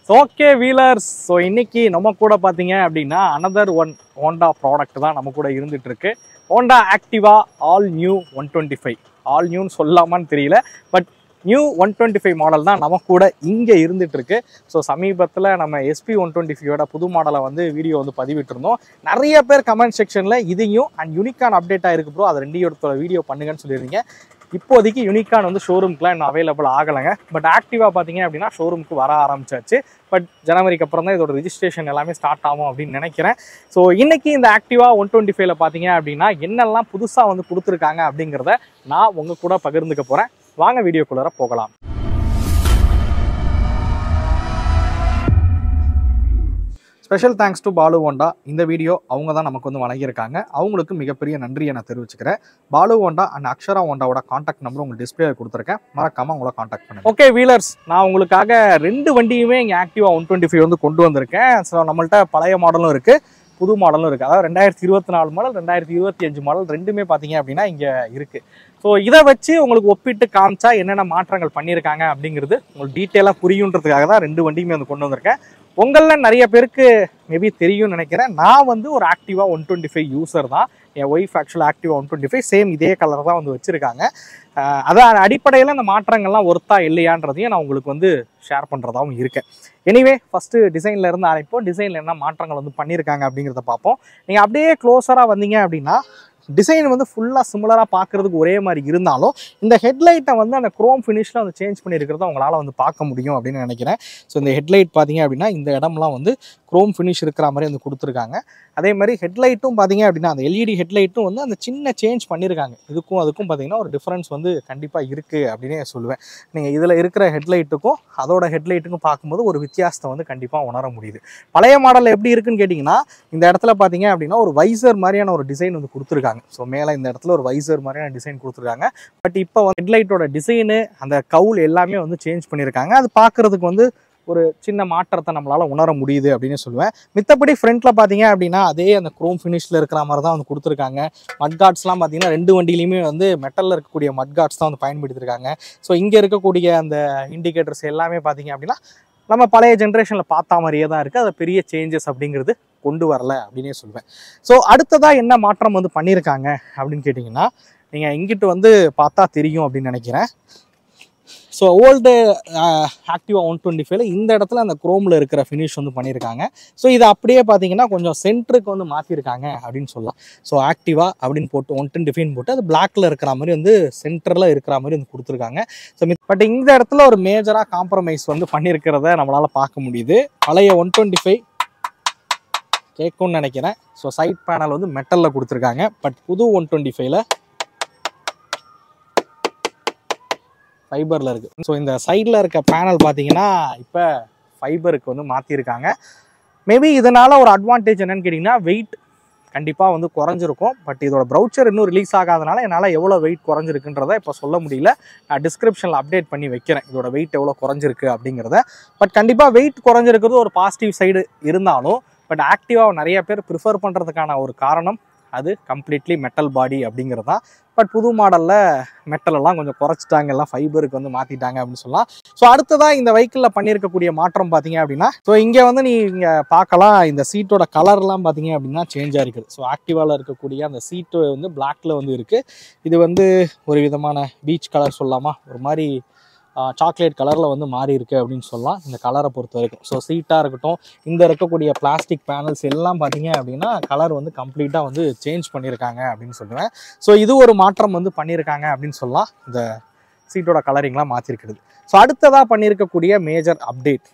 Okay wheelers. So இன்னைக்கு நம்ம கூட பார்த்தீங்க அப்படின்னா another one ஹோண்டா ப்ராடக்ட் தான் நம்ம கூட இருந்துட்டு இருக்கு. Honda Activa all new 125. All நியூன்னு சொல்லலாமான்னு தெரியல, பட் நியூ 125 மாடல் தான் நம்ம கூட இங்கே இருந்துட்டு இருக்கு. ஸோ சமீபத்தில் நம்ம SP 125யோட புது மாடலை வந்து வீடியோ வந்து பதிவிட்டிருந்தோம். நிறைய பேர் கமெண்ட் செக்ஷனில் இதையும் அண்ட் யூனிகான் அப்டேட் ஆயிருக்கு ப்ரோ, அது 2 இடத்தோட வீடியோ பண்ணுங்கன்னு சொல்லியிருந்தீங்க. இப்போதைக்கு யூனிகான் வந்து ஷோரூம்க்குலாம் இன்னும் அவைலபிள் ஆகலைங்க. பட் ஆக்டிவா பார்த்தீங்க அப்படின்னா ஷோரூமுக்கு வர ஆரம்பிச்சாச்சு. பட் ஜனவரிக்கு அப்புறம் தான் இதோட ரிஜிஸ்ட்ரேஷன் எல்லாமே ஸ்டார்ட் ஆகும் அப்படின்னு நினைக்கிறேன். ஸோ இன்னைக்கு இந்த ஆக்டிவா 125ல பார்த்தீங்க அப்படின்னா என்னெல்லாம் புதுசாக வந்து கொடுத்துருக்காங்க அப்படிங்கிறத நான் உங்க கூட பகிர்ந்துக்க போகிறேன். வாங்க வீடியோக்குள்ளார போகலாம். Special thanks to Balu Honda. இந்த வீடியோ அவங்க தான் நமக்கு வந்து வழங்கியிருக்காங்க. அவங்களுக்கு மிகப்பெரிய நன்றியை நான் தெரிவிச்சுக்கிறேன். பாலு ஹோண்டா அண்ட் அக்ஷரா ஹோண்டாவோட காண்டாக்ட் நம்பர் உங்களுக்கு டிஸ்பிளேல கொடுத்துருக்கேன், மறக்காம உங்களை காண்டாக்ட் பண்ணுங்க. ஓகே வீலர்ஸ், நான் உங்களுக்காக 2 வண்டியுமே இங்கே ஆக்டிவா 125 வந்து கொண்டு வந்திருக்கேன். ஸோ நம்மள்ட்ட பழைய மாடலும் இருக்கு, புது மாடலும் இருக்குது. அதாவது 2024 மாடல் 2025 மாடல் ரெண்டுமே பார்த்தீங்க அப்படின்னா இங்கே இருக்குது. ஸோ இதை வச்சு உங்களுக்கு ஒப்பிட்டு காமிச்சா என்னென்ன மாற்றங்கள் பண்ணியிருக்காங்க அப்படிங்கிறது உங்களுக்கு டீட்டெயிலாக புரியுன்றதுக்காக தான் 2 வண்டியுமே வந்து கொண்டு வந்திருக்கேன். உங்களில் நிறைய பேருக்கு மேபி தெரியும்னு நினைக்கிறேன். நான் வந்து ஒரு ஆக்டிவா 125 யூசர் தான். என் ஒய்ஃப் ஆக்சுவலாக ஆக்டிவா 125 சேம் இதே கலர் தான் வந்து வச்சுருக்காங்க. அதான் அடிப்படையில் இந்த மாற்றங்கள்லாம் ஒர்த்தா இல்லையான்றதையும் நான் உங்களுக்கு வந்து ஷேர் பண்ணுறதாகவும் இருக்கேன். எனிவே ஃபஸ்ட்டு டிசைனில் இருந்து ஆரம்பிப்போம். டிசைனில் என்ன மாற்றங்கள் வந்து பண்ணியிருக்காங்க அப்படிங்கிறத பார்ப்போம். நீங்கள் அப்படியே க்ளோஸராக வந்தீங்க அப்படின்னா டிசைன் வந்து ஃபுல்லாக சிமிலராக பார்க்குறதுக்கு ஒரே மாதிரி இருந்தாலும் இந்த ஹெட்லைட்டை வந்து அந்த குரோம் ஃபினிஷில் வந்து சேஞ்ச் பண்ணியிருக்கிறத உங்களால் வந்து பார்க்க முடியும் அப்படின்னு நினைக்கிறேன். ஸோ இந்த ஹெட்லைட் பார்த்தீங்க அப்படின்னா இந்த இடம்லாம் வந்து குரோம் ஃபினிஷ் இருக்கிற மாதிரி வந்து கொடுத்துருக்காங்க. அதே மாதிரி ஹெட்லைட்டும் பார்த்தீங்க அப்படின்னா அந்த எல்இடி ஹெட்லைட்டும் வந்து அந்த சின்ன சேஞ்ச் பண்ணியிருக்காங்க. இதுக்கும் அதுக்கும் பார்த்தீங்கன்னா ஒரு டிஃப்ரென்ஸ் வந்து கண்டிப்பாக இருக்குது அப்படின்னே சொல்லுவேன். நீங்கள் இதில் இருக்கிற ஹெட்லைட்டுக்கும் அதோட ஹெட்லைட்டுக்கும் பார்க்கும்போது ஒரு வித்தியாசத்தை வந்து கண்டிப்பாக உணர முடியுது. பழைய மாடலில் எப்படி இருக்குன்னு கேட்டிங்கன்னா இந்த இடத்துல பார்த்தீங்க அப்படின்னா ஒரு வைசர் மாதிரியான ஒரு டிசைன் வந்து கொடுத்துருக்காங்க. ஸோ மேலே இந்த இடத்துல ஒரு வைசர் மாதிரியான டிசைன் கொடுத்துருக்காங்க. பட் இப்போ ஹெட்லைட்டோட டிசைனு அந்த கவுல் எல்லாமே வந்து சேஞ்ச் பண்ணியிருக்காங்க. அது பார்க்குறதுக்கு வந்து ஒரு சின்ன மாற்றத்தை நம்மளால் உணர முடியுது அப்படின்னு சொல்லுவேன். மித்தபடி ஃப்ரண்ட்டில் பார்த்தீங்க அப்படின்னா அதே அந்த குரோம் ஃபினிஷில் இருக்கிற மாதிரி தான் வந்து கொடுத்துருக்காங்க. மட்கார்ட்ஸ்லாம் பார்த்தீங்கன்னா 2 வண்டியிலையுமே வந்து மெட்டலில் இருக்கக்கூடிய மட்கார்ட்ஸ் தான் வந்து பயன்படுத்தியிருக்காங்க. ஸோ இங்கே இருக்கக்கூடிய அந்த இண்டிகேட்டர்ஸ் எல்லாமே பார்த்தீங்க அப்படின்னா நம்ம பழைய ஜென்ரேஷனில் பார்த்தா மாதிரியே தான் இருக்குது. அது பெரிய சேஞ்சஸ் அப்படிங்கிறது கொண்டு வரல அப்படின்னே சொல்லுவேன். ஸோ அடுத்ததாக என்ன மாற்றம் வந்து பண்ணியிருக்காங்க அப்படின்னு கேட்டிங்கன்னா நீங்கள் இங்கிட்டு வந்து பார்த்தா தெரியும் அப்படின்னு நினைக்கிறேன். ஸோ ஓல்டு ஆக்டிவா 125ல இந்த இடத்துல அந்த குரோமில் இருக்கிற ஃபினிஷ் வந்து பண்ணியிருக்காங்க. ஸோ இதை அப்படியே பார்த்தீங்கன்னா கொஞ்சம் சென்டருக்கு வந்து மாற்றிருக்காங்க அப்படின்னு சொல்லலாம். ஸோ ஆக்டிவா அப்படின்னு போட்டு 125 போட்டு அது பிளாக்ல இருக்கிற மாதிரி வந்து சென்டரில் இருக்கிற மாதிரி வந்து கொடுத்துருக்காங்க. ஸோ பட் இந்த இடத்துல ஒரு மேஜராக காம்ப்ரமைஸ் வந்து பண்ணியிருக்கிறத நம்மளால் பார்க்க முடியுது. பழைய 125 கேட்கும்னு நினைக்கிறேன். ஸோ சைட் பேனல் வந்து மெட்டலில் கொடுத்துருக்காங்க. பட் புது 125ல ஃபைபரில் இருக்குது. ஸோ இந்த சைடில் இருக்க பேனல் பார்த்தீங்கன்னா இப்போ ஃபைபருக்கு வந்து மாற்றிருக்காங்க. மேபி இதனால் ஒரு அட்வான்டேஜ் என்னன்னு கேட்டிங்கன்னா வெயிட் கண்டிப்பாக வந்து குறைஞ்சிருக்கும். பட் இதோட ப்ரௌச்சர் இன்னும் ரிலீஸ் ஆகாதனால என்னால் எவ்வளோ வெயிட் குறைஞ்சிருக்குன்றதை இப்போ சொல்ல முடியல. நான் டிஸ்கிரிப்ஷனில் அப்டேட் பண்ணி வைக்கிறேன் இதோட வெயிட் எவ்வளோ குறைஞ்சிருக்கு அப்படிங்கிறத. பட் கண்டிப்பாக வெயிட் குறைஞ்சிருக்கிறது ஒரு பாசிட்டிவ் சைடு இருந்தாலும் பட் ஆக்டிவாக நிறைய பேர் ப்ரிஃபர் பண்ணுறதுக்கான ஒரு காரணம் அது கம்ப்ளீட்லி மெட்டல் பாடி அப்படிங்கிறது தான். பட் புது மாடலில் மெட்டலெல்லாம் கொஞ்சம் குறைச்சிட்டாங்க, எல்லாம் ஃபைபருக்கு வந்து மாற்றிட்டாங்க அப்படின்னு சொல்லலாம். ஸோ அடுத்ததாக இந்த வெஹிக்கிளில் பண்ணியிருக்கக்கூடிய மாற்றம் பார்த்தீங்க அப்படின்னா ஸோ இங்கே வந்து நீங்கள் பார்க்கலாம் இந்த சீட்டோட கலர்லாம் பார்த்தீங்க அப்படின்னா சேஞ்ச் ஆகிருக்குது. ஸோ ஆக்டிவாவில் இருக்கக்கூடிய அந்த சீட்டு வந்து பிளாக்ல வந்து இருக்குது. இது வந்து ஒரு விதமான பீச் கலர் சொல்லலாமா, ஒரு மாதிரி சாக்லேட் கலரில் வந்து மாறி இருக்குது அப்படின்னு சொல்லலாம் இந்த கலரை பொறுத்த வரைக்கும். ஸோ சீட்டாக இருக்கட்டும், இந்த இருக்கக்கூடிய பிளாஸ்டிக் பேனல்ஸ் எல்லாம் பார்த்தீங்க அப்படின்னா கலர் வந்து கம்ப்ளீட்டாக வந்து சேஞ்ச் பண்ணியிருக்காங்க அப்படின்னு சொல்லுவேன். ஸோ இது ஒரு மாற்றம் வந்து பண்ணியிருக்காங்க அப்படின்னு சொல்லலாம். இந்த சீட்டோட கலரிங்லாம் மாற்றிருக்கிறது. ஸோ அடுத்ததாக பண்ணியிருக்கக்கூடிய மேஜர் அப்டேட்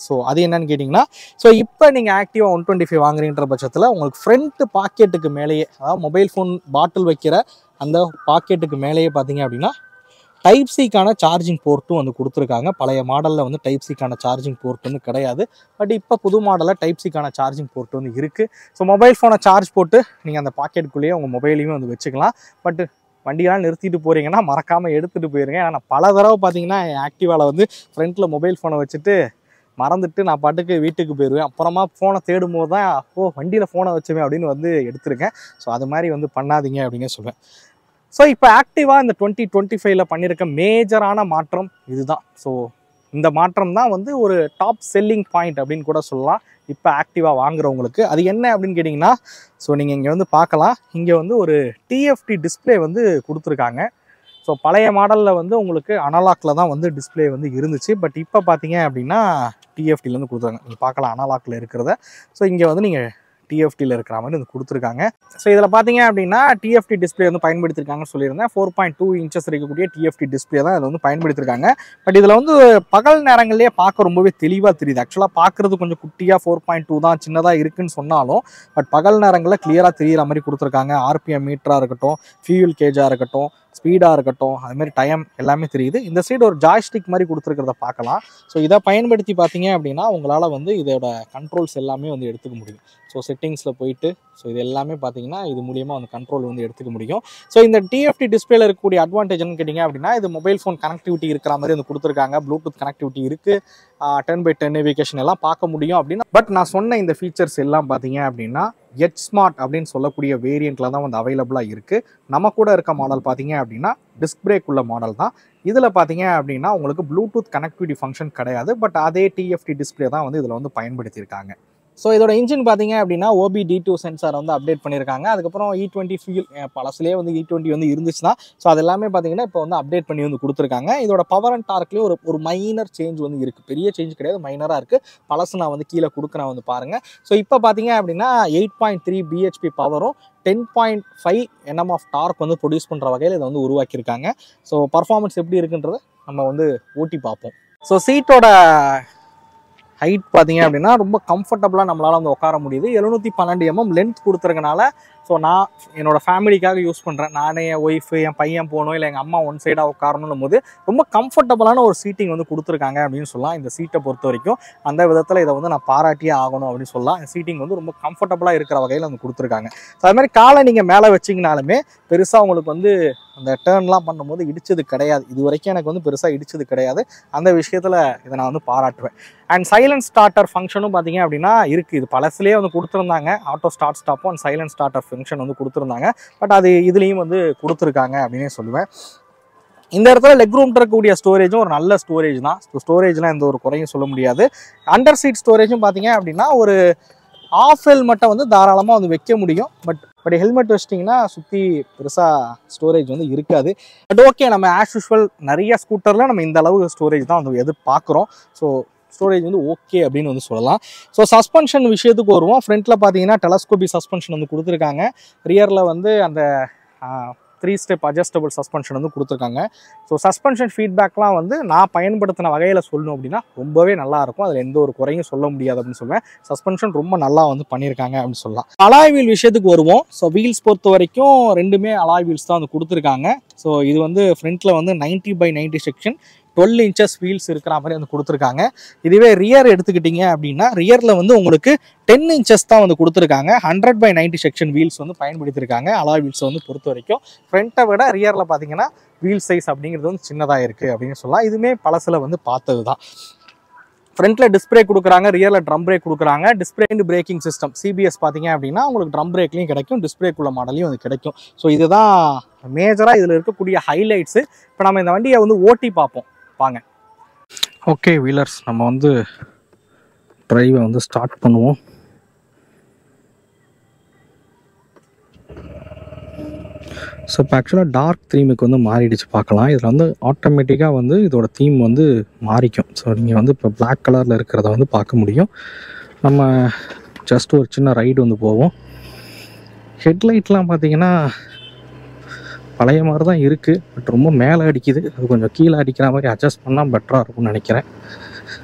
ஸோ அது என்னன்னு கேட்டிங்கன்னா ஸோ இப்போ நீங்கள் ஆக்டிவா 125 வாங்குறீன்ற பட்சத்தில் உங்களுக்கு ஃப்ரண்ட் பாக்கெட்டுக்கு மேலேயே, அதாவது மொபைல் ஃபோன் பாட்டில் வைக்கிற அந்த பாக்கெட்டுக்கு மேலேயே பார்த்தீங்க அப்படின்னா டைப் சிக்கான சார்ஜிங் போர்ட்டும் வந்து கொடுத்துருக்காங்க. பழைய மாடலில் வந்து டைப் சிக்கான சார்ஜிங் போர்ட் வந்து கிடையாது. பட் இப்போ புது மாடலில் டைப் சிக்கான சார்ஜிங் போர்ட் வந்து இருக்குது. ஸோ மொபைல் ஃபோனை சார்ஜ் போட்டு நீங்கள் அந்த பாக்கெட்டுக்குள்ளேயே உங்கள் மொபைலையும் வந்து வச்சுக்கலாம். பட் வண்டியெல்லாம் நிறுத்திட்டு போகிறீங்கன்னா மறக்காமல் எடுத்துகிட்டு போயிருங்க. ஏன்னா பல தடவை பார்த்தீங்கன்னா ஆக்டிவாவில் வந்து ஃப்ரண்ட்டில் மொபைல் ஃபோனை வச்சுட்டு மறந்துட்டு நான் பாட்டுக்கு வீட்டுக்கு போயிடுவேன். அப்புறமா ஃபோனை தேடும் போது தான் வண்டியில் ஃபோனை வச்சுவேன் அப்படின்னு வந்து எடுத்துருக்கேன். ஸோ அது மாதிரி வந்து பண்ணாதீங்க அப்படின்னு சொல்லுவேன். ஸோ இப்போ ஆக்டிவாக இந்த 2025ல் பண்ணியிருக்க மேஜரான மாற்றம் இதுதான். ஸோ இந்த மாற்றம் தான் வந்து ஒரு டாப் செல்லிங் பாயிண்ட் அப்படின்னு கூட சொல்லலாம் இப்போ ஆக்டிவாக வாங்குறவங்களுக்கு. அது என்ன அப்படின்னு கேட்டிங்கன்னா, ஸோ நீங்கள் இங்கே வந்து பார்க்கலாம், இங்கே வந்து ஒரு டிஎஃப்டி டிஸ்பிளே வந்து கொடுத்துருக்காங்க. ஸோ பழைய மாடலில் வந்து உங்களுக்கு அனலாக்ல தான் வந்து டிஸ்பிளே வந்து இருந்துச்சு. பட் இப்போ பார்த்தீங்க அப்படின்னா டிஎஃப்டிலேருந்து கொடுத்துருக்காங்க. நீங்கள் பார்க்கலாம் அனலாக்ல இருக்கிறத. ஸோ இங்கே வந்து நீங்கள் டிஎஃப்டியில் இருக்கிற மாதிரி வந்து கொடுத்துருக்காங்க. ஸோ இதில் பார்த்தீங்க அப்படின்னா டிஎஃப்டி டிஸ்பிளே வந்து பயன்படுத்தியிருக்காங்கன்னு சொல்லியிருந்தேன். 4.2 இன்ச்சஸ் இருக்கக்கூடிய டிஎஃப்டி டிஸ்பிளே தான் இதில் வந்து பயன்படுத்தியிருக்காங்க. பட் இதில் வந்து பகல் நேரங்கள்லேயே பார்க்க ரொம்பவே தெளிவாக தெரியுது. ஆக்சுவலாக பார்க்குறது கொஞ்சம் குட்டியாக 4.2 தான் சின்னதாக இருக்குன்னு சொன்னாலும் பட் பகல் நேரங்களில் கிளியராக தெரிகிற மாதிரி கொடுத்துருக்காங்க. ஆர்பிஎம் மீட்டராக இருக்கட்டும், ஃபியூல் கேஜாக இருக்கட்டும், ஸ்பீடாக இருக்கட்டும், அதுமாதிரி டைம் எல்லாமே தெரியுது. இந்த சைடு ஒரு ஜாய்ஸ்டிக் மாதிரி கொடுத்துருக்கிறத பார்க்கலாம். ஸோ இதை பயன்படுத்தி பார்த்தீங்க அப்படின்னா உங்களால் வந்து இதோட கண்ட்ரோல்ஸ் எல்லாமே வந்து எடுத்துக்க முடியும். ஸோ செட்டிங்ஸில் போயிட்டு ஸோ இது எல்லாமே பார்த்தீங்கன்னா இது மூலியமாக வந்து கண்ட்ரோல் வந்து எடுத்துக்க முடியும். ஸோ இந்த டிஎஃப்டி டிஸ்பிளேல இருக்கக்கூடிய அட்வான்டேஜ்னு கேட்டிங்க அப்படின்னா இது மொபைல் ஃபோன் கனெக்டிவிட்டி இருக்கிற மாதிரி வந்து கொடுத்துருக்காங்க. ப்ளூடூத் கனெக்டிவிட்டி இருக்குது, 10/10 நேவிகேஷன் எல்லாம் பார்க்க முடியும் அப்படின்னா. பட் நான் சொன்ன இந்த ஃபீச்சர்ஸ் எல்லாம் பார்த்தீங்க அப்படின்னா எட்ஜ் ஸ்மார்ட் அப்படின்னு சொல்லக்கூடிய வேரியண்ட்டில் தான் வந்து அவைலபிளாக இருக்குது. நம்ம கூட இருக்க மாடல் பார்த்தீங்க அப்படின்னா டிஸ்க் பிரேக் உள்ள மாடல் தான். இதில் பார்த்தீங்க அப்படின்னா உங்களுக்கு ப்ளூடூத் கனெக்டிவிட்டி ஃபங்க்ஷன் கிடையாது. பட் அதே டிஎஃப்டி டிஸ்பிளே தான் வந்து இதில் வந்து பயன்படுத்தியிருக்காங்க. ஸோ இதோட இன்ஜின் பார்த்தீங்க அப்படின்னா OBD2 சென்சார் வந்து அப்டேட் பண்ணியிருக்காங்க. அதுக்கப்புறம் E20 ஃபியூல் பழசுலேயே வந்து E20 வந்து இருந்துச்சு தான். ஸோ அது எல்லாமே பார்த்தீங்கன்னா இப்போ வந்து அப்டேட் பண்ணி வந்து கொடுத்துருக்காங்க. இதோட பவர் அண்ட் டார்க்லேயே ஒரு மைனர் சேஞ்ச் வந்து இருக்குது. பெரிய சேஞ்ச் கிடையாது, மைனராக இருக்குது. பழசு நான் வந்து கீழே கொடுக்குறேன் வந்து பாருங்கள். ஸோ இப்போ பார்த்தீங்க அப்படின்னா 8.3 BHP பவரும் 10.5 Nm ஆஃப் டார்க் வந்து ப்ரொடியூஸ் பண்ணுற வகையில் இதை வந்து உருவாக்கியிருக்காங்க. ஸோ பர்ஃபார்மன்ஸ் எப்படி இருக்குன்றதை நம்ம வந்து ஓட்டி பார்ப்போம். ஸோ சீட்டோட ஹைட் பார்த்தீங்க அப்படின்னா ரொம்ப கம்ஃபர்டபுளாக நம்மளால் வந்து உட்கார முடியுது. 712 mm லென்த் கொடுத்துருக்கனால ஸோ நான் என்னோடய ஃபேமிலிக்காக யூஸ் பண்ணுறேன். நானே, என் ஒய்ஃபு, என் பையன் போகணும், இல்லை எங்கள் அம்மா ஒன் சைடாக உட்காரணும் போது ரொம்ப கம்ஃபர்டபுளான ஒரு சீட்டிங் வந்து கொடுத்துருக்காங்க அப்படின்னு சொல்லலாம். இந்த சீட்டை பொறுத்த வரைக்கும் அந்த விதத்தில் இதை வந்து நான் பாராட்டியே ஆகணும் அப்படின்னு சொல்லலாம். இந்த சீட்டிங் வந்து ரொம்ப கம்ஃபர்டபுளாக இருக்கிற வகையில் வந்து கொடுத்துருக்காங்க. ஸோ அது மாதிரி காலை நீங்கள் மேலே வச்சிங்கனாலுமே பெருசாக உங்களுக்கு வந்து அந்த டேர்ன்லாம் பண்ணும்போது இடிச்சது கிடையாது. இது வரைக்கும் எனக்கு வந்து பெருசாக இடிச்சது கிடையாது. அந்த விஷயத்தில் இதை நான் வந்து பாராட்டுவேன். அண்ட் சைலன்ட் ஸ்டார்டர் ஃபங்க்ஷனும் பார்த்தீங்க அப்படின்னா இருக்குது. இது பழசுலேயே வந்து கொடுத்துருந்தாங்க. ஆட்டோ ஸ்டார்ட் ஸ்டாப்பும் அண்ட் சைலன்ட் ஸ்டார்டர் ஃபங்க்ஷன் வந்து கொடுத்துருந்தாங்க. பட் அது இதுலேயும் வந்து கொடுத்துருக்காங்க அப்படின்னே சொல்லுவேன். இந்த இடத்துல லெக் ரூம் இருக்கக்கூடிய ஸ்டோரேஜும் ஒரு நல்ல ஸ்டோரேஜ் தான். ஸ்டோரேஜ்லாம் எந்த ஒரு குறையும் சொல்ல முடியாது. அண்டர் சீட் ஸ்டோரேஜும் பார்த்தீங்க அப்படின்னா ஒரு ஆஃப் ஹெல்மெட்டை வந்து தாராளமாக வந்து வைக்க முடியும். பட் ஹெல்மெட் வச்சிட்டிங்கன்னா சுற்றி பெருசாக ஸ்டோரேஜ் வந்து இருக்காது. பட் ஓகே, நம்ம ஆஸ் யூஷுவல் நிறைய ஸ்கூட்டரில் நம்ம இந்த அளவு ஸ்டோரேஜ் தான் வந்து எதிர்பார்க்குறோம். ஸோ ஸ்டோரேஜ் வந்து ஓகே அப்படின்னு வந்து சொல்லலாம். ஸோ சஸ்பென்ஷன் விஷயத்துக்கு வருவோம். ஃப்ரண்ட்டில் பார்த்தீங்கன்னா டெலஸ்கோபி சஸ்பென்ஷன் வந்து கொடுத்துருக்காங்க. ரியரில் வந்து அந்த 3 ஸ்டெப் அட்ஜஸ்டபிள் சஸ்பென்ஷன் வந்து கொடுத்துருக்காங்க. ஸோ சஸ்பென்ஷன் ஃபீட்பேக்லாம் வந்து நான் பயன்படுத்தின வகையில் சொல்லணும் அப்படின்னா ரொம்பவே நல்லாயிருக்கும். அதில் எந்த ஒரு குறையும் சொல்ல முடியாது அப்படின்னு சொல்லுவேன். சஸ்பென்ஷன் ரொம்ப நல்லா வந்து பண்ணியிருக்காங்க அப்படின்னு சொல்லலாம். அலாய் வீல் விஷயத்துக்கு வருவோம். ஸோ வீல்ஸ் பொறுத்த வரைக்கும் ரெண்டுமே அலாய் வீல்ஸ் தான் வந்து கொடுத்துருக்காங்க. ஸோ இது வந்து ஃப்ரண்ட்டில் வந்து 90/90 செக்ஷன் 12 inches வீல்ஸ் இருக்கிற மாதிரி வந்து கொடுத்துருக்காங்க. இதுவே ரியர் எடுத்துக்கிட்டிங்க அப்படின்னா ரியரில் வந்து உங்களுக்கு 10 inches தான் வந்து கொடுத்துருக்காங்க. 100/90 செக்ஷன் வீல்ஸ் வந்து பயன்படுத்தியிருக்காங்க அலாய் வீல்ஸ் வந்து பொறுத்த வரைக்கும். ஃப்ரண்ட்டை விட ரியரில் பார்த்தீங்கன்னா வீல் சைஸ் அப்படிங்கிறது வந்து சின்னதாக இருக்குது அப்படின்னு சொல்லலாம். இதுவுமே பழசில் வந்து பார்த்தது தான். ஃப்ரண்ட்டில் டிஸ்க் பிரேக் கொடுக்குறாங்க, ரியரில் ட்ரம் பிரேக் கொடுக்குறாங்க. Disc brake braking system CBS பார்த்தீங்க அப்படின்னா உங்களுக்கு ட்ரம் பிரேக்லையும் கிடைக்கும், டிஸ்க் பிரேக் உள்ள மாடலையும் வந்து கிடைக்கும். ஸோ இதுதான் மேஜராக இதில் இருக்கக்கூடிய ஹைலைட்ஸு. இப்போ நம்ம இந்த வண்டியை வந்து ஓட்டி பார்ப்போம் வாங்க. ஓகே வீலர்ஸ், நம்ம வந்து டிரைவை வந்து ஸ்டார்ட் பண்ணுவோம். ஸோ இப்போ ஆக்சுவலாக டார்க் தீமுக்கு வந்து மாறிடுச்சு பார்க்கலாம். இதில் வந்து ஆட்டோமேட்டிக்காக வந்து இதோட தீம் வந்து மாறிக்கும். ஸோ நீங்கள் வந்து இப்போ பிளாக் கலரில் இருக்கிறத வந்து பார்க்க முடியும். நம்ம ஜஸ்ட் ஒரு சின்ன ரைடு வந்து போவோம். ஹெட்லைட்லாம் பார்த்தீங்கன்னா பழைய மாதிரி தான் இருக்குது. பட் ரொம்ப மேலே அடிக்குது. அது கொஞ்சம் கீழே அடிக்கிற மாதிரி அட்ஜஸ்ட் பண்ணால் பெட்டராக இருக்கும்னு நினைக்கிறேன்.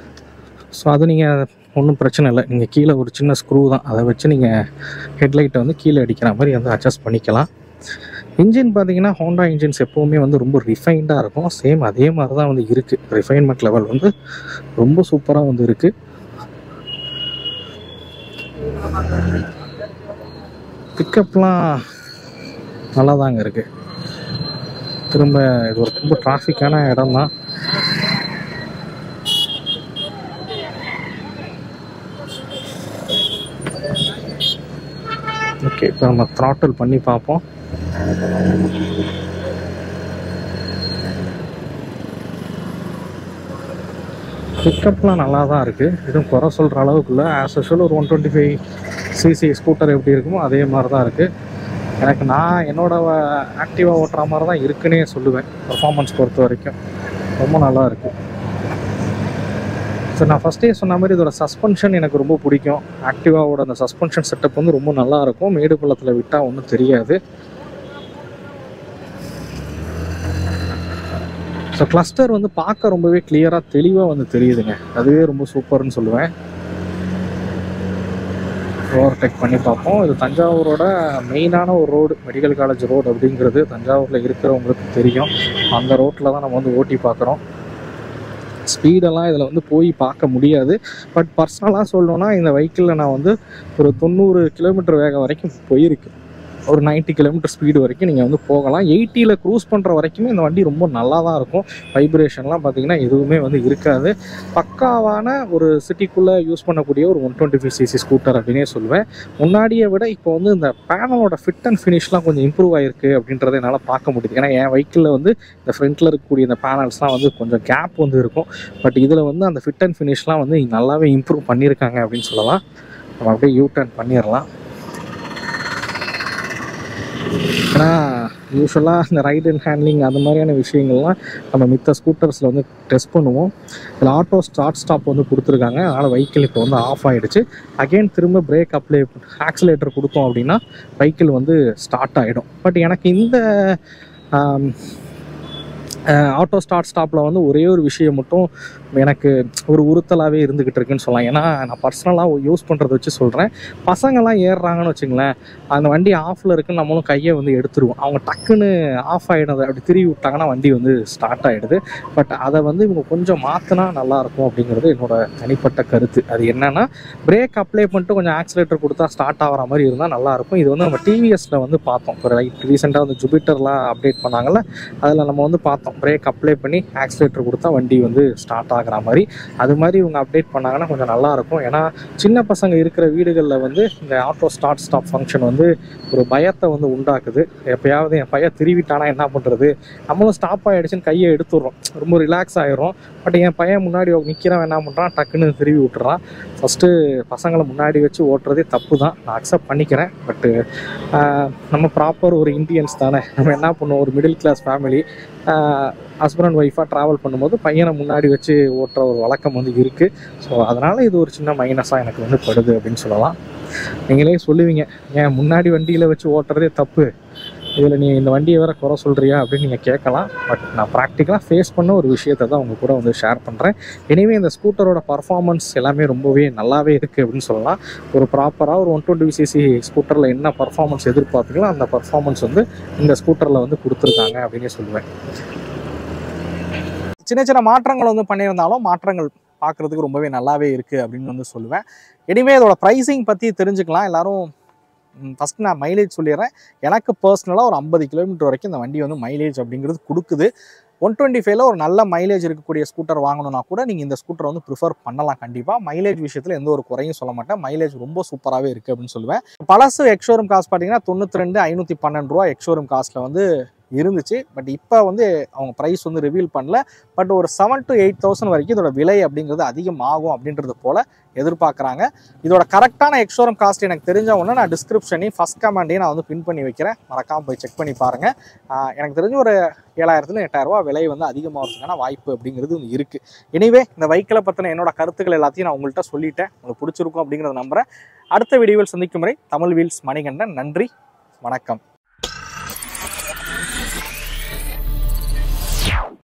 ஸோ அது நீங்கள் ஒன்றும் பிரச்சனை இல்லை. நீங்கள் கீழே ஒரு சின்ன ஸ்க்ரூ தான், அதை வச்சு நீங்கள் ஹெட்லைட்டை வந்து கீழே அடிக்கிற மாதிரி வந்து அட்ஜஸ்ட் பண்ணிக்கலாம். இன்ஜின் பார்த்தீங்கன்னா ஹோண்டா இன்ஜின்ஸ் எப்போவுமே வந்து ரொம்ப ரிஃபைன்டாக இருக்கும். சேம் அதே மாதிரி தான் வந்து இருக்குது. ரிஃபைன்மெண்ட் லெவல் வந்து ரொம்ப சூப்பராக வந்து இருக்குது. பிக்கப்லாம் நல்லா தாங்க இருக்குது. திரும்ப இது ஒரு ரொம்ப டிராஃபிக்கான இடம் தான். ஓகே, இப்போ நம்ம த்ராட்டில் பண்ணி பார்ப்போம். பிக்கப்லாம் நல்லா தான் இருக்குது, எதுவும் குறை சொல்கிற அளவுக்குள்ள. ஆஸ் யூஷுவல் ஒரு 125cc ஸ்கூட்டர் எப்படி இருக்குமோ அதே மாதிரி தான் இருக்குது. எனக்கு நான் என்னோடய ஆக்டிவாக ஓட்டுற மாதிரி தான் இருக்குன்னே சொல்லுவேன். பர்ஃபார்மன்ஸ் பொறுத்த வரைக்கும் ரொம்ப நல்லா இருக்குது. ஸோ நான் ஃபஸ்ட்டே சொன்ன மாதிரி இதோட சஸ்பென்ஷன் எனக்கு ரொம்ப பிடிக்கும். ஆக்டிவாவோட அந்த சஸ்பென்ஷன் செட்டப் வந்து ரொம்ப நல்லாயிருக்கும். மேடு பள்ளத்தில் விட்டால் ஒன்றும் தெரியாது. ஸோ கிளஸ்டர் வந்து பார்க்க ரொம்பவே கிளியராக தெளிவாக வந்து தெரியுதுங்க. அதுவே ரொம்ப சூப்பர்னு சொல்லுவேன். ஓவர்டேக் பண்ணி பார்ப்போம். இது தஞ்சாவூரோட மெயினான ஒரு ரோடு, மெடிக்கல் காலேஜ் ரோடு அப்படிங்கிறது தஞ்சாவூரில் இருக்கிறவங்களுக்கு தெரியும். அந்த ரோட்டில் தான் நம்ம வந்து ஓட்டி பார்க்குறோம். ஸ்பீடெல்லாம் இதில் வந்து போய் பார்க்க முடியாது. பட் பர்சனலாக சொல்லணுன்னா இந்த வெஹிக்கிளில் நான் வந்து ஒரு 90 கிலோமீட்டர் வேகம் வரைக்கும் போயிருக்கு. ஒரு 90 கிலோமீட்டர் ஸ்பீடு வரைக்கும் நீங்கள் வந்து போகலாம். 80ல் க்ரூஸ் பண்ணுற வரைக்குமே இந்த வண்டி ரொம்ப நல்லா தான் இருக்கும். வைப்ரேஷன்லாம் பார்த்திங்கன்னா எதுவுமே வந்து இருக்காது. பக்காவான ஒரு சிட்டிக்குள்ளே யூஸ் பண்ணக்கூடிய ஒரு 125cc ஸ்கூட்டர் அப்படின்னே சொல்லுவேன். முன்னாடியை விட இப்போ வந்து இந்த பேனலோட ஃபிட் அண்ட் ஃபினிஷ்லாம் கொஞ்சம் இம்ப்ரூவ் ஆகிருக்கு அப்படின்றத என்னால் பார்க்க முடியுது. ஏன்னா என் வெஹிக்கிளில் வந்து இந்த ஃப்ரண்ட்டில் இருக்கக்கூடிய இந்த பேனல்ஸ்லாம் வந்து கொஞ்சம் கேப் வந்து இருக்கும். பட் இதில் வந்து அந்த ஃபிட் அண்ட் ஃபினிஷ்லாம் வந்து நல்லாவே இம்ப்ரூவ் பண்ணியிருக்காங்க அப்படின்னு சொல்லலாம். நம்ம அப்படியே யூ டர்ன் பண்ணிடலாம். ஏன்னா யூஸ்வலாக இந்த ரைட் அண்ட் ஹேண்ட்லிங் அந்த மாதிரியான விஷயங்கள்லாம் நம்ம மித்த ஸ்கூட்டர்ஸில் வந்து டெஸ்ட் பண்ணுவோம். இதில் ஆட்டோ ஸ்டார்ட் வந்து கொடுத்துருக்காங்க. அதனால் வெஹிக்கிள் இப்போ வந்து ஆஃப் ஆகிடுச்சு. அகெயின் திரும்ப பிரேக் ஆக்சிலேட்டர் கொடுத்தோம் அப்படின்னா வெஹிக்கிள் வந்து ஸ்டார்ட் ஆகிடும். பட் எனக்கு இந்த ஆட்டோ ஸ்டாப்பில் வந்து ஒரே ஒரு விஷயம் மட்டும் எனக்கு ஒரு உறுத்தலாகவே இருந்துக்கிட்டு இருக்குன்னு சொல்லலாம். ஏன்னா நான் பர்சனலாக யூஸ் பண்ணுறத வச்சு சொல்கிறேன். பசங்கள்லாம் ஏறுறாங்கன்னு வச்சுங்களேன், அந்த வண்டி ஆஃபில் இருக்குன்னு நம்மளும் கையை வந்து எடுத்துருவோம். அவங்க டக்குன்னு ஆஃப் ஆகிடுது, அப்படி திரும்பி விட்டாங்கன்னா வண்டி வந்து ஸ்டார்ட் ஆகிடுது. பட் அதை வந்து இவங்க கொஞ்சம் மாற்றினா நல்லாயிருக்கும் அப்படிங்கிறது என்னோடய தனிப்பட்ட கருத்து. அது என்னென்னா, பிரேக் அப்ளை பண்ணிட்டு கொஞ்சம் ஆக்சிலேட்டர் கொடுத்தா ஸ்டார்ட் ஆகிற மாதிரி இருந்தால் நல்லாயிருக்கும். இது வந்து நம்ம டிவிஎஸில் வந்து பார்த்தோம். ஒரு ரீசெண்டாக வந்து ஜூபிட்டர்லாம் அப்டேட் பண்ணாங்கல்ல, அதில் நம்ம வந்து பார்த்தோம். பிரேக் அப்ளை பண்ணி ஆக்சிலேட்டர் கொடுத்தா வண்டி வந்து ஸ்டார்ட் ஆகிற மாதிரி. அது மாதிரி இவங்க அப்டேட் பண்ணாங்கன்னா கொஞ்சம் நல்லாயிருக்கும். ஏன்னா சின்ன பசங்க இருக்கிற வீடுகளில் வந்து இந்த ஆட்டோ ஸ்டாப் ஃபங்க்ஷன் வந்து ஒரு பயத்தை வந்து உண்டாக்குது. எப்போயாவது என் பையன் திருவிட்டானா என்ன பண்ணுறது, நம்மளும் ஸ்டாப் ஆகிடுச்சுன்னு கையை எடுத்துடுறோம், ரொம்ப ரிலாக்ஸ் ஆகிரும். பட் என் பையன் முன்னாடி நிற்கிறவன் என்ன பண்ணுறான், டக்குன்னு திருவி விட்டுறான். ஃபஸ்ட்டு பசங்களை முன்னாடி வச்சு ஓட்டுறதே தப்பு தான், நான் அக்செப்ட் பண்ணிக்கிறேன். பட்டு நம்ம ப்ராப்பர் ஒரு இந்தியன்ஸ் தானே, நம்ம என்ன பண்ணுவோம், ஒரு middle class family husband and ஒய்ஃபாக ட்ராவல் பண்ணும்போது பையனை முன்னாடி வச்சு ஓட்டுற ஒரு வழக்கம் வந்து இருக்குது. ஸோ அதனால் இது ஒரு சின்ன மைனஸாக எனக்கு வந்து படுது அப்படின்னு சொல்லலாம். நீங்களே சொல்லுவீங்க, ஏன் முன்னாடி வண்டியில் வச்சு ஓட்டுறதே தப்பு, இதில் நீ இந்த வண்டியை வேறு குறை சொல்கிறியா அப்படின்னு நீங்கள் கேட்கலாம். பட் நான் ப்ராக்டிக்கலாக ஃபேஸ் பண்ண ஒரு விஷயத்தை தான் உங்கள் கூட வந்து ஷேர் பண்ணுறேன். எனிவே இந்த ஸ்கூட்டரோட பர்ஃபார்மன்ஸ் எல்லாமே ரொம்பவே நல்லாவே இருக்குது அப்படின்னு சொல்லலாம். ஒரு ப்ராப்பராக ஒரு 125cc ஸ்கூட்டரில் என்ன பர்ஃபார்மன்ஸ் எதிர்பார்த்தீங்களோ அந்த பர்ஃபார்மன்ஸ் வந்து இந்த ஸ்கூட்டரில் வந்து கொடுத்துருக்காங்க அப்படின்னே சொல்லுவேன். சின்ன சின்ன மாற்றங்கள் வந்து பண்ணியிருந்தாலும் மாற்றங்கள் பார்க்குறதுக்கு ரொம்பவே நல்லாவே இருக்குது அப்படின்னு வந்து சொல்லுவேன். எனிவே இதோட ப்ரைஸிங் பற்றி தெரிஞ்சுக்கலாம். எல்லோரும் ஃபஸ்ட்டு நான் மைலேஜ் சொல்லிடுறேன். எனக்கு பர்சனலாக ஒரு 50 கிலோமீட்டர் வரைக்கும் இந்த வண்டி வந்து மைலேஜ் அப்படிங்கிறது கொடுக்குது. 125ல ஒரு நல்ல மைலேஜ் இருக்கக்கூடிய ஸ்கூட்டர் வாங்கணும்னா கூட நீங்கள் இந்த ஸ்கூட்டரை வந்து ப்ரிஃபர் பண்ணலாம். கண்டிப்பாக மைலேஜ் விஷயத்தில் எந்த ஒரு குறையும் சொல்ல மாட்டேன். மைலேஜ் ரொம்ப சூப்பராகவே இருக்குது அப்படின்னு சொல்லுவேன். பழசு எக்ஷோரூம் காஸ்ட் பார்த்தீங்கன்னா 92,512 ரூபா எக்ஷோரூம் காஸ்ட்டில் வந்து இருந்துச்சு. பட் இப்போ வந்து அவங்க ப்ரைஸ் வந்து ரிவீல் பண்ணல. பட் ஒரு 7,000 to 8,000 வரைக்கும் இதோட விலை அப்படிங்கிறது அதிகமாகும் அப்படின்றது போல் எதிர்பார்க்குறாங்க. இதோட கரெக்டான எக்ஷோரூம் காஸ்ட் எனக்கு தெரிஞ்ச ஒன்று நான் டிஸ்கிரிப்ஷனையும் ஃபஸ்ட் கமெண்டையும் நான் வந்து பின் பண்ணி வைக்கிறேன். மறக்காமல் போய் செக் பண்ணி பாருங்கள். எனக்கு தெரிஞ்ச ஒரு 7,000 to 8,000 ரூபா விலை வந்து அதிகமாகிறதுக்கான வாய்ப்பு அப்படிங்கிறது இருக்குது. எனிவே இந்த வெஹிக்கிளை பற்றின என்னோட கருத்துக்கள் எல்லாத்தையும் நான் உங்கள்கிட்ட சொல்லிட்டேன். உங்களுக்கு பிடிச்சிருக்கும் அப்படிங்கிறத நம்புகிறேன். அடுத்த வீடியோவில் சந்திக்கும் முறை தமிழ் வீல்ஸ் மணிகண்டன். நன்றி, வணக்கம்.